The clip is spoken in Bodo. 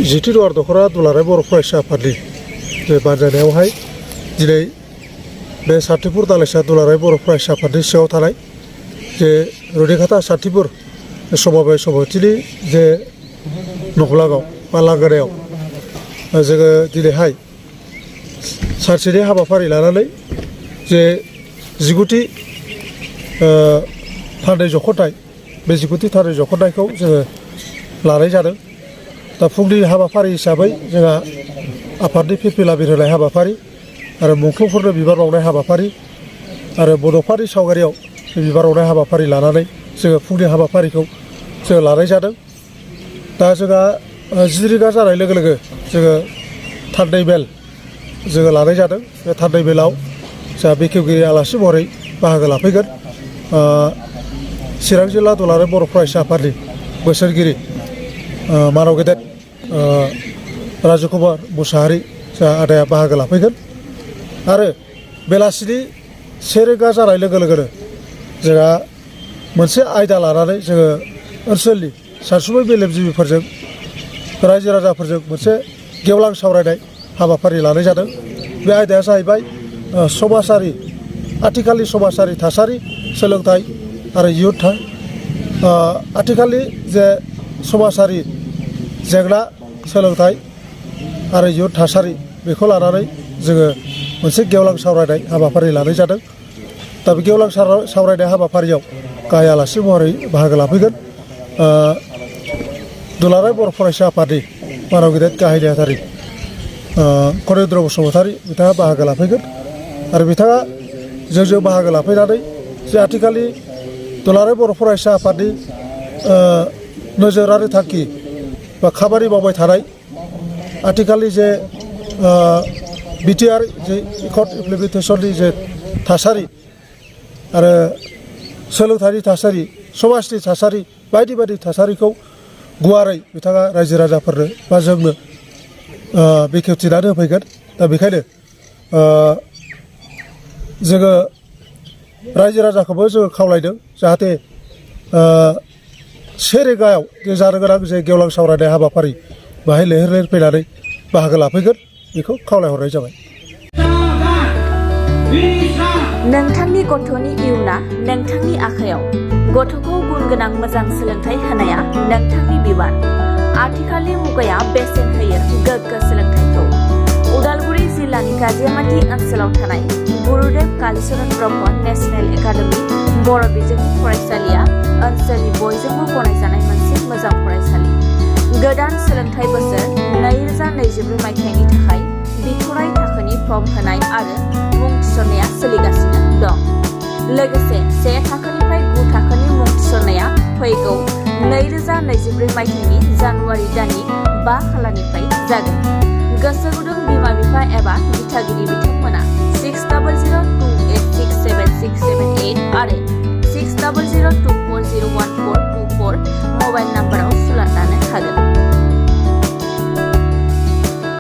जिथि दख'र दख'रा दुलाराय बर' फरायसा आफादनि जे बानजायनायावहाय दिनै बे साथिपुर दालाइसा दुलाराय बर' फरायसा आफादनि सिङाव थानाय जे रुनिखाता साथिपुर समबाय समितिनि जे नखलागाव बा लांगोनायाव जोङो दिनैहाय सानसेनि हाबाफारि लानानै जे 19थि थान्दै जख'न्थाइ बे 19थि थान्दै जख'न्थाइखौ जोङो लानाय जादों। दा फुंनि हाबाफारि हिसाबै जोंहा आफादनि फिरफिला बिरहोनाय हाबाफारि आरो मुंख्लंफोरनो बिबार बावनाय हाबाफारि आरो बड'फारि सावगारियाव बिबार बावनाय हाबाफारि लानानै जोङो फुंनि हाबाफारिखौ जोङो लानाय जादों। दा जोंहा 10 रिंगा जानाय लोगो लोगो जोङो थान्दै मेल जोङो लानाय जादों। बे थान्दै मेलाव जोंहा बेखेवगिरि आलासि महरै बाहागो लाफैगोन चिरां जिल्ला दुलाराय बर' फरायसा आफादनि बोसोरगिरि मानव गेदेर राजु कुमार मुसाहारि जोंहा आदाया बाहागो लाफैगोन आरो बेलासिनि 1 रिंगा जानाय लोगो लोगोनो जोंहा मोनसे आयदा लानानै जोङो ओनसोलनि सानसुमै मेलेमजिबिफोरजों रायजो राजाफोरजों मोनसे गेवलां सावरायनाय हाबाफारि लानाय जादों। बे आयदाया जाहैबाय समाजारि आथिखालनि समाजारि थासारि सोलोंथाइ आरो इयुन आथिखालनि जे समाजारि जेंना सोलोंथाइ आरो इयुन थासारि बेखौ लानानै जोङो मोनसे गेवलां सावरायनाय हाबाफारि लानाय जादों। दा बे गेवलां सावरायनाय हाबाफारियाव गाहाय आलासि महरै बाहागो लाफैगोन दुलाराय बर' फरायसा आफादनि मानव गेदेर गाहाय नेहाथारि करेन्द्र बसुमतारी बिथाङा बाहागो लाफैगोन आरो बिथाङा जोंजों बाहागो लाफैनानै जे आथिखालनि दुलाराय बर' फरायसा आफादनि नोजोरारि थांखि बा खामानि मावबाय थानाय आथिखालनि जे बिटिआर जे एकर्ड इमप्लिमेन्टेसननि जे थासारि आरो सोलोंथाइनि थासारि समाजनि थासारि बायदि बायदि थासारिखौ गुवारै बिथाङा रायजो राजाफोरनो बा जोंनो बेखेवथिनानै होफैगोन। दा बेखायनो जोङो रायजो राजाखौबो जोङो खावलायदों जाहाथे 1 रिंगायाव जे जानो गोनां जे गेवलां सावरायनाय हाबाफारि बाहाय लैहोर लैहोर फैनानै बाहागो लाफैगोन बेखौ खावलायहरनाय जाबाय। नोंथांनि गथ'नि इयुना नोंथांनि आखायाव। गथ'खौ गुन गोनां मोजां सोलोंथाइ होनाया नोंथांनि बिबान। आथिखालनि मुगाया बेसेन होयो गोग्गो सोलोंथाइखौ। उदालगुरि जिल्लानि गाजियामाटी ओनसोलाव थानाय गुरुदेव कालीचरण ब्रह्म नेशनेल एकाडेमी बर' बिजोंनि फरायसालिया ओनसोलनि बयजोंबो गनायजानाय मोनसे मोजां फरायसालि। गोदान सोलोंथाइ बोसोर 2024 मायथाइनि थाखाय बिथराइ थाखोनि फर्म होनाय आरो मुं थिसननाया सोलिगासिनो दं। लोगोसे 1 थाखोनिफ्राय 9 थाखोनि मुं थिसननाया फैगौ 2024 मायथाइनि जानुवारि दाननि 5 खालारनिफ्राय जागोन। गोसो गुदुं बिमा बिफा एबा दिथागिरि बिथांमोना 6002867678 आरो 6002401424 मबाइल नाम्बार